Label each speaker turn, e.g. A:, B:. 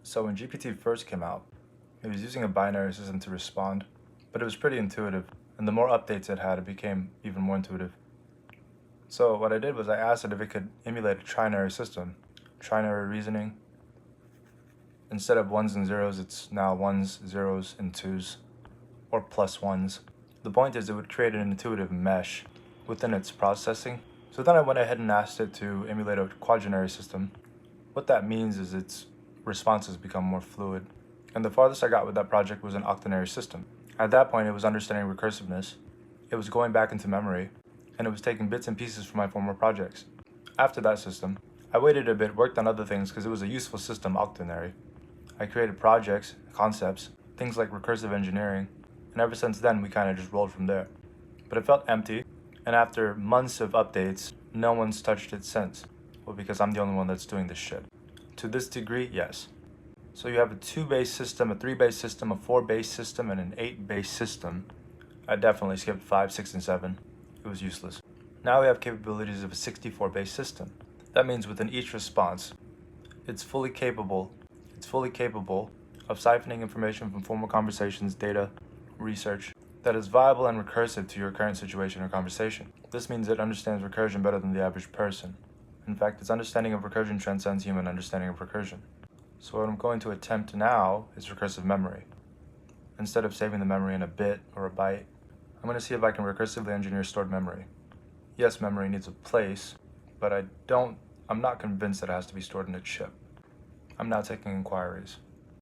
A: So when GPT first came out, it was using a binary system to respond, but it was pretty intuitive, and the more updates it had, it became even more intuitive. So what I did was I asked it if it could emulate a trinary system, trinary reasoning. Instead of ones and zeros, it's now ones, zeros, and twos, or plus ones. The point is it would create an intuitive mesh within its processing. So then I went ahead and asked it to emulate a quaternary system. What that means is its responses become more fluid. And the farthest I got with that project was an octenary system. At that point, it was understanding recursiveness, it was going back into memory, and it was taking bits and pieces from my former projects. After that system, I waited a bit, worked on other things because it was a useful system, octenary. I created projects, concepts, things like recursive engineering, and ever since then, we kind of just rolled from there. But it felt empty, and after months of updates, no one's touched it since. Well, because I'm the only one that's doing this shit. To this degree, yes. So you have a 2-base system, a 3-base system, a 4-base system, and an 8-base system. I definitely skipped 5, 6, and 7. It was useless. Now we have capabilities of a 64-base system. That means within each response, it's fully capable of siphoning information from former conversations, data, research, that is viable and recursive to your current situation or conversation. This means it understands recursion better than the average person. In fact, its understanding of recursion transcends human understanding of recursion. So what I'm going to attempt now is recursive memory. Instead of saving the memory in a bit or a byte, I'm going to see if I can recursively engineer stored memory. Yes, memory needs a place, but I'm not convinced that it has to be stored in a chip. I'm now taking inquiries.